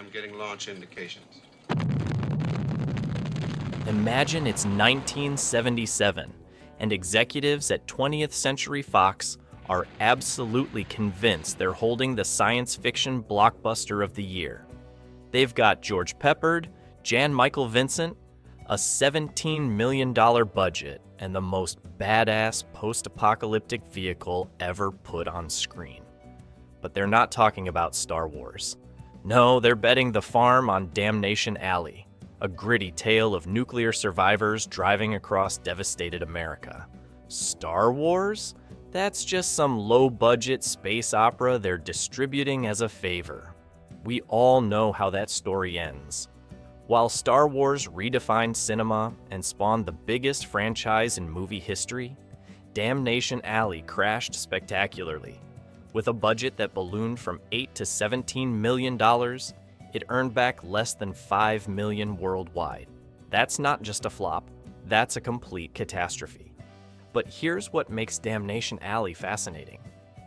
I'm getting launch indications. Imagine it's 1977, and executives at 20th Century Fox are absolutely convinced they're holding the science fiction blockbuster of the year. They've got George Peppard, Jan Michael Vincent, a $17 million budget, and the most badass post-apocalyptic vehicle ever put on screen. But they're not talking about Star Wars. No, they're betting the farm on Damnation Alley, a gritty tale of nuclear survivors driving across devastated America. Star Wars? That's just some low-budget space opera they're distributing as a favor. We all know how that story ends. While Star Wars redefined cinema and spawned the biggest franchise in movie history, Damnation Alley crashed spectacularly. With a budget that ballooned from $8 to $17 million, it earned back less than $5 million worldwide. That's not just a flop, that's a complete catastrophe. But here's what makes Damnation Alley fascinating.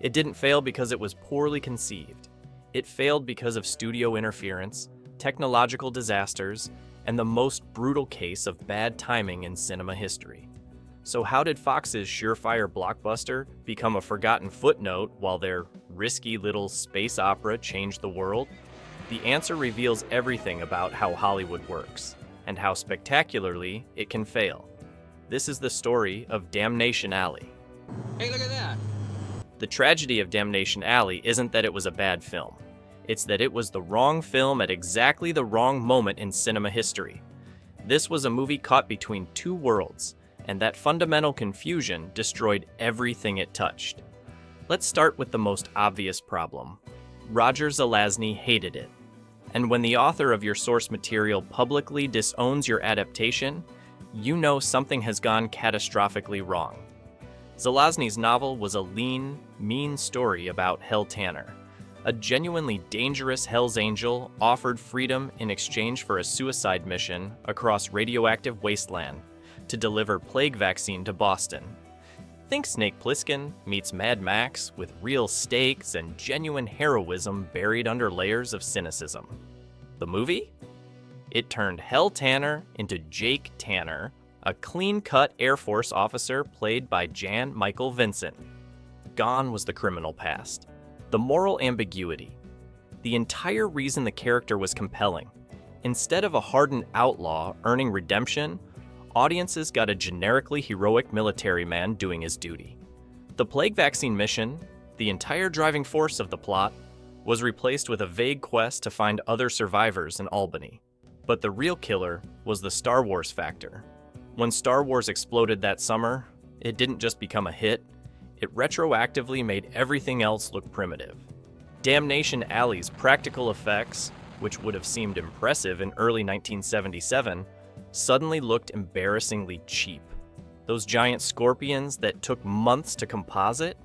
It didn't fail because it was poorly conceived. It failed because of studio interference, technological disasters, and the most brutal case of bad timing in cinema history. So how did Fox's surefire blockbuster become a forgotten footnote while their risky little space opera changed the world? The answer reveals everything about how Hollywood works, and how spectacularly it can fail. This is the story of Damnation Alley. Hey, look at that! The tragedy of Damnation Alley isn't that it was a bad film. It's that it was the wrong film at exactly the wrong moment in cinema history. This was a movie caught between two worlds, and that fundamental confusion destroyed everything it touched. Let's start with the most obvious problem. Roger Zelazny hated it. And when the author of your source material publicly disowns your adaptation, you know something has gone catastrophically wrong. Zelazny's novel was a lean, mean story about Hell Tanner, a genuinely dangerous Hell's Angel offered freedom in exchange for a suicide mission across radioactive Wasteland to deliver plague vaccine to Boston. Think Snake Plissken meets Mad Max with real stakes and genuine heroism buried under layers of cynicism. The movie? It turned Hell Tanner into Jake Tanner, a clean-cut Air Force officer played by Jan Michael Vincent. Gone was the criminal past, the moral ambiguity, the entire reason the character was compelling. Instead of a hardened outlaw earning redemption, audiences got a generically heroic military man doing his duty. The plague vaccine mission, the entire driving force of the plot, was replaced with a vague quest to find other survivors in Albany. But the real killer was the Star Wars factor. When Star Wars exploded that summer, it didn't just become a hit, it retroactively made everything else look primitive. Damnation Alley's practical effects, which would have seemed impressive in early 1977, suddenly looked embarrassingly cheap. Those giant scorpions that took months to composite,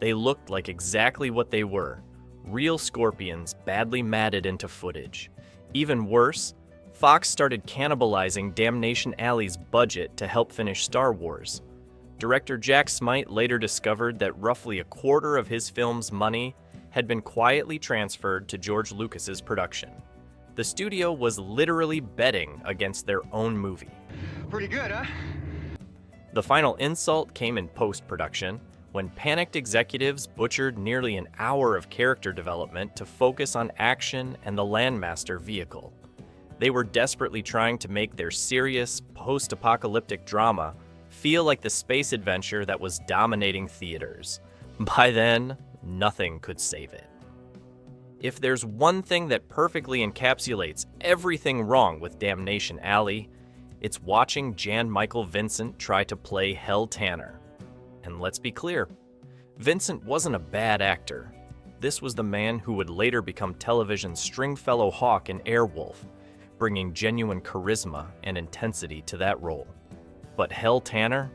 they looked like exactly what they were, real scorpions badly matted into footage. Even worse, Fox started cannibalizing Damnation Alley's budget to help finish Star Wars. Director Jack Smite later discovered that roughly a quarter of his film's money had been quietly transferred to George Lucas's production. The studio was literally betting against their own movie. Pretty good, huh? The final insult came in post-production, when panicked executives butchered nearly an hour of character development to focus on action and the Landmaster vehicle. They were desperately trying to make their serious, post-apocalyptic drama feel like the space adventure that was dominating theaters. By then, nothing could save it. If there's one thing that perfectly encapsulates everything wrong with Damnation Alley, it's watching Jan Michael Vincent try to play Hell Tanner. And let's be clear, Vincent wasn't a bad actor. This was the man who would later become television's Stringfellow Hawk in Airwolf, bringing genuine charisma and intensity to that role. But Hell Tanner?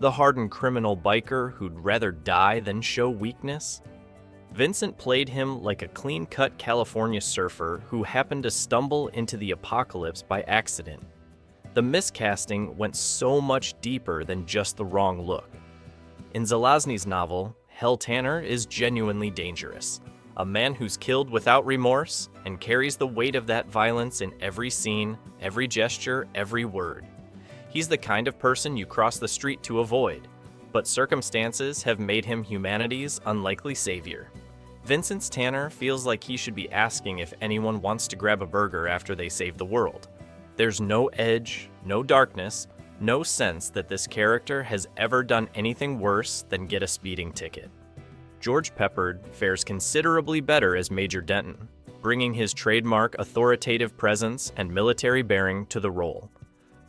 The hardened criminal biker who'd rather die than show weakness? Vincent played him like a clean-cut California surfer who happened to stumble into the apocalypse by accident. The miscasting went so much deeper than just the wrong look. In Zelazny's novel, Hell Tanner is genuinely dangerous, A man who's killed without remorse and carries the weight of that violence in every scene, every gesture, every word. He's the kind of person you cross the street to avoid, but circumstances have made him humanity's unlikely savior. Vincent Tanner feels like he should be asking if anyone wants to grab a burger after they save the world. There's no edge, no darkness, no sense that this character has ever done anything worse than get a speeding ticket. George Peppard fares considerably better as Major Denton, bringing his trademark authoritative presence and military bearing to the role.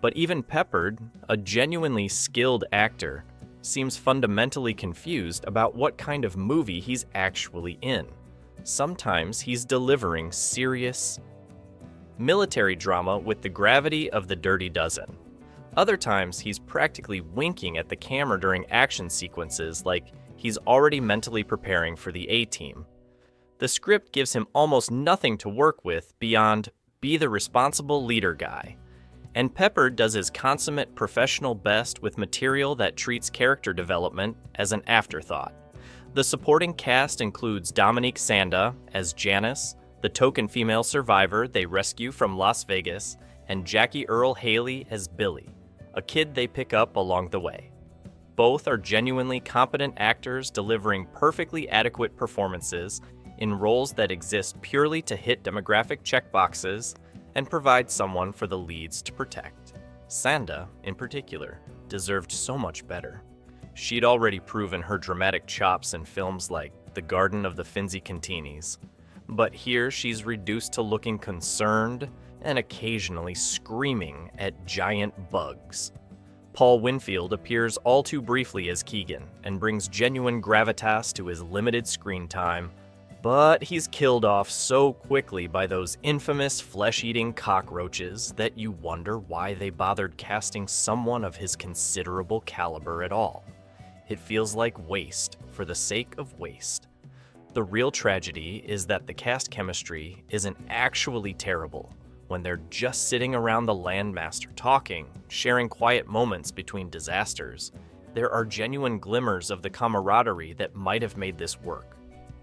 But even Peppard, a genuinely skilled actor, seems fundamentally confused about what kind of movie he's actually in. Sometimes he's delivering serious military drama with the gravity of the Dirty Dozen. Other times he's practically winking at the camera during action sequences like he's already mentally preparing for the A-Team. The script gives him almost nothing to work with beyond be the responsible leader guy. And Peppard does his consummate professional best with material that treats character development as an afterthought. The supporting cast includes Dominique Sanda as Janice, the token female survivor they rescue from Las Vegas, and Jackie Earle Haley as Billy, a kid they pick up along the way. Both are genuinely competent actors delivering perfectly adequate performances in roles that exist purely to hit demographic checkboxes and provide someone for the leads to protect. Sanda, in particular, deserved so much better. She'd already proven her dramatic chops in films like The Garden of the Finzi Cantinis, but here she's reduced to looking concerned and occasionally screaming at giant bugs. Paul Winfield appears all too briefly as Keegan and brings genuine gravitas to his limited screen time, but he's killed off so quickly by those infamous flesh-eating cockroaches that you wonder why they bothered casting someone of his considerable caliber at all. It feels like waste for the sake of waste. The real tragedy is that the cast chemistry isn't actually terrible when they're just sitting around the Landmaster talking, sharing quiet moments between disasters. There are genuine glimmers of the camaraderie that might have made this work.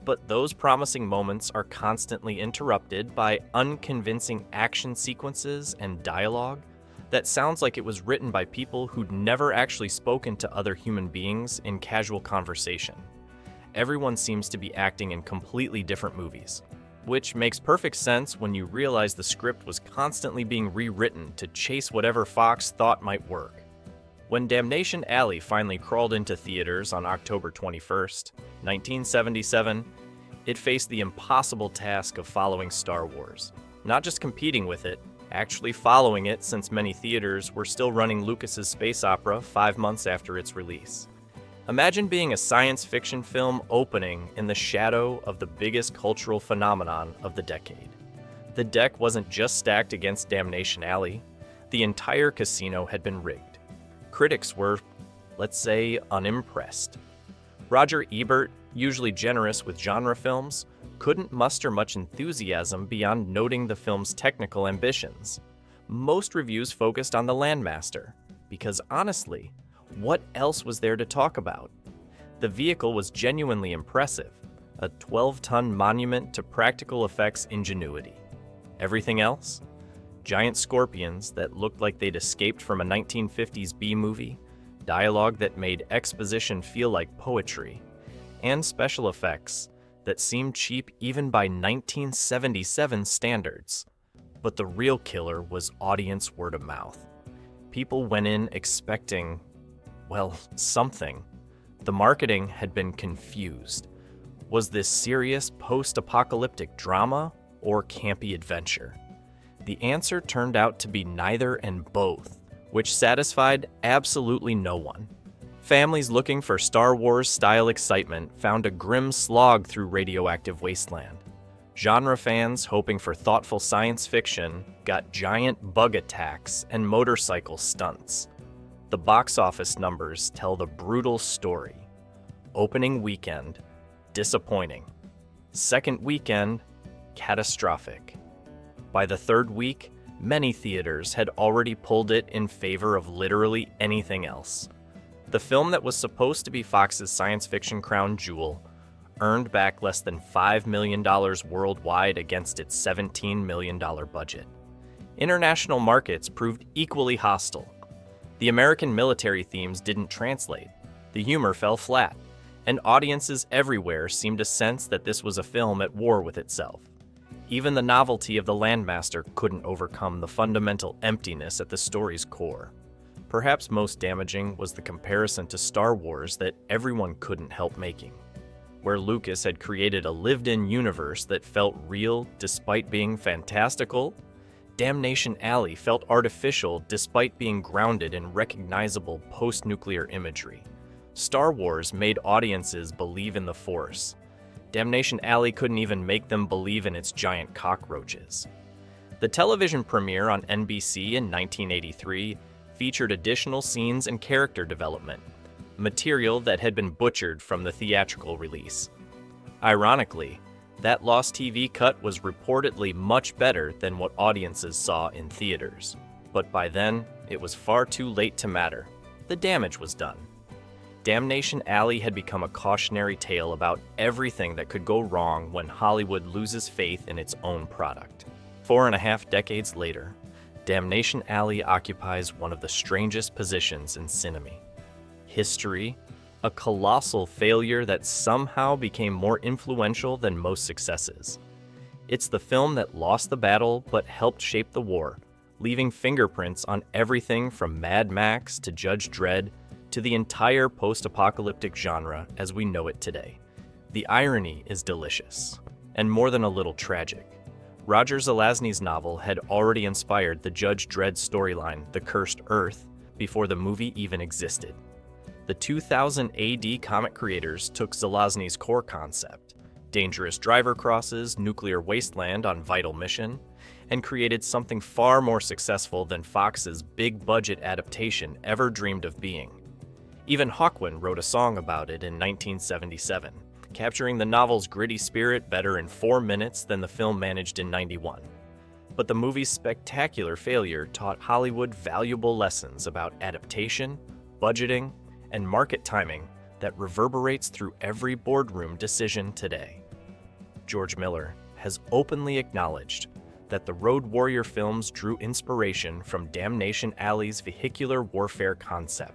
But those promising moments are constantly interrupted by unconvincing action sequences and dialogue that sounds like it was written by people who'd never actually spoken to other human beings in casual conversation. Everyone seems to be acting in completely different movies, which makes perfect sense when you realize the script was constantly being rewritten to chase whatever Fox thought might work. When Damnation Alley finally crawled into theaters on October 21st, 1977, it faced the impossible task of following Star Wars. Not just competing with it, actually following it, since many theaters were still running Lucas's space opera 5 months after its release. Imagine being a science fiction film opening in the shadow of the biggest cultural phenomenon of the decade. The deck wasn't just stacked against Damnation Alley. The entire casino had been rigged. Critics were, let's say, unimpressed. Roger Ebert, usually generous with genre films, couldn't muster much enthusiasm beyond noting the film's technical ambitions. Most reviews focused on the Landmaster, because honestly, what else was there to talk about? The vehicle was genuinely impressive, a 12-ton monument to practical effects ingenuity. Everything else? Giant scorpions that looked like they'd escaped from a 1950s B-movie, dialogue that made exposition feel like poetry, and special effects that seemed cheap even by 1977 standards. But the real killer was audience word of mouth. People went in expecting, well, something. The marketing had been confused. Was this serious post-apocalyptic drama or campy adventure? The answer turned out to be neither and both, which satisfied absolutely no one. Families looking for Star Wars-style excitement found a grim slog through radioactive Wasteland. Genre fans hoping for thoughtful science fiction got giant bug attacks and motorcycle stunts. The box office numbers tell the brutal story. Opening weekend, disappointing. Second weekend, catastrophic. By the third week, many theaters had already pulled it in favor of literally anything else. The film that was supposed to be Fox's science fiction crown jewel earned back less than $5 million worldwide against its $17 million budget. International markets proved equally hostile. The American military themes didn't translate, the humor fell flat, and audiences everywhere seemed to sense that this was a film at war with itself. Even the novelty of the Landmaster couldn't overcome the fundamental emptiness at the story's core. Perhaps most damaging was the comparison to Star Wars that everyone couldn't help making, where Lucas had created a lived-in universe that felt real despite being fantastical. Damnation Alley felt artificial despite being grounded in recognizable post-nuclear imagery. Star Wars made audiences believe in the Force. Damnation Alley couldn't even make them believe in its giant cockroaches. The television premiere on NBC in 1983 featured additional scenes and character development, material that had been butchered from the theatrical release. Ironically, that lost TV cut was reportedly much better than what audiences saw in theaters. But by then, it was far too late to matter. The damage was done. Damnation Alley had become a cautionary tale about everything that could go wrong when Hollywood loses faith in its own product. 4.5 decades later, Damnation Alley occupies one of the strangest positions in cinema. History, a colossal failure that somehow became more influential than most successes. It's the film that lost the battle but helped shape the war, leaving fingerprints on everything from Mad Max to Judge Dredd to the entire post-apocalyptic genre as we know it today. The irony is delicious, and more than a little tragic. Roger Zelazny's novel had already inspired the Judge Dredd storyline, The Cursed Earth, before the movie even existed. The 2000 AD comic creators took Zelazny's core concept, dangerous driver crosses, nuclear wasteland on vital mission, and created something far more successful than Fox's big-budget adaptation ever dreamed of being. Even Hawkwind wrote a song about it in 1977, capturing the novel's gritty spirit better in 4 minutes than the film managed in 91. But the movie's spectacular failure taught Hollywood valuable lessons about adaptation, budgeting, and market timing that reverberates through every boardroom decision today. George Miller has openly acknowledged that the Road Warrior films drew inspiration from Damnation Alley's vehicular warfare concept,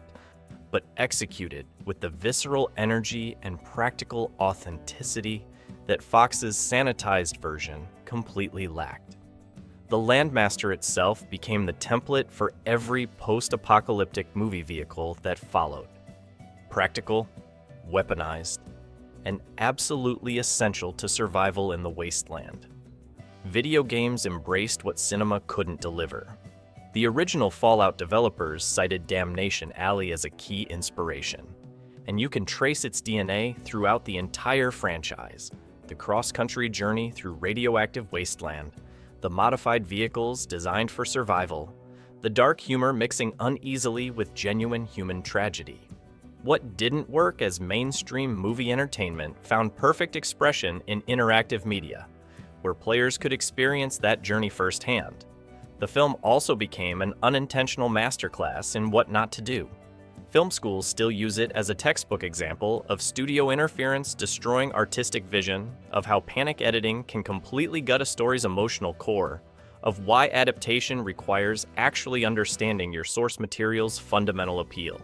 but executed with the visceral energy and practical authenticity that Fox's sanitized version completely lacked. The Landmaster itself became the template for every post-apocalyptic movie vehicle that followed. Practical, weaponized, and absolutely essential to survival in the wasteland. Video games embraced what cinema couldn't deliver. The original Fallout developers cited Damnation Alley as a key inspiration, and you can trace its DNA throughout the entire franchise. The cross-country journey through radioactive wasteland, the modified vehicles designed for survival, the dark humor mixing uneasily with genuine human tragedy. What didn't work as mainstream movie entertainment found perfect expression in interactive media, where players could experience that journey firsthand. The film also became an unintentional masterclass in what not to do. Film schools still use it as a textbook example of studio interference destroying artistic vision, of how panic editing can completely gut a story's emotional core, of why adaptation requires actually understanding your source material's fundamental appeal.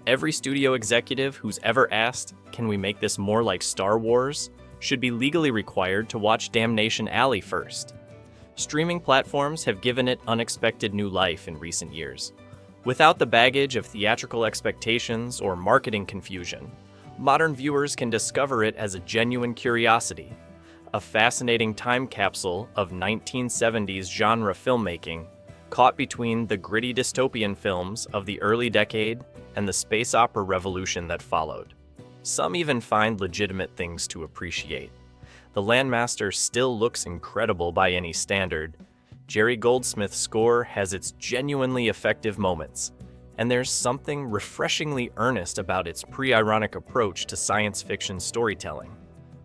Every studio executive who's ever asked, "Can we make this more like Star Wars?" should be legally required to watch Damnation Alley first. Streaming platforms have given it unexpected new life in recent years. Without the baggage of theatrical expectations or marketing confusion, modern viewers can discover it as a genuine curiosity, a fascinating time capsule of 1970s genre filmmaking, caught between the gritty dystopian films of the early decade and the space opera revolution that followed. Some even find legitimate things to appreciate. The Landmaster still looks incredible by any standard. Jerry Goldsmith's score has its genuinely effective moments, and there's something refreshingly earnest about its pre-ironic approach to science fiction storytelling.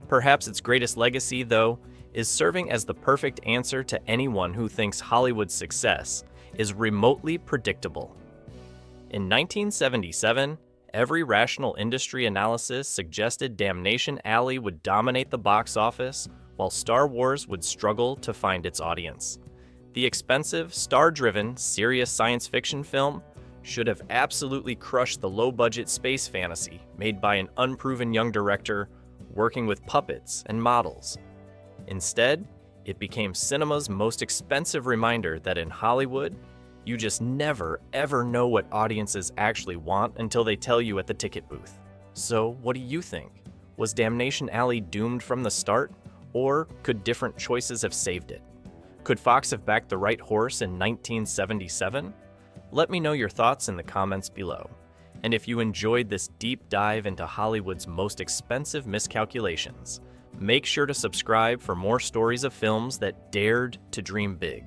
Perhaps its greatest legacy, though, is serving as the perfect answer to anyone who thinks Hollywood's success is remotely predictable. In 1977, Every rational industry analysis suggested Damnation Alley would dominate the box office, while Star Wars would struggle to find its audience. The expensive, star-driven, serious science fiction film should have absolutely crushed the low-budget space fantasy made by an unproven young director working with puppets and models. Instead, it became cinema's most expensive reminder that in Hollywood, you just never, ever know what audiences actually want until they tell you at the ticket booth. So, what do you think? Was Damnation Alley doomed from the start, or could different choices have saved it? Could Fox have backed the right horse in 1977? Let me know your thoughts in the comments below. And if you enjoyed this deep dive into Hollywood's most expensive miscalculations, make sure to subscribe for more stories of films that dared to dream big.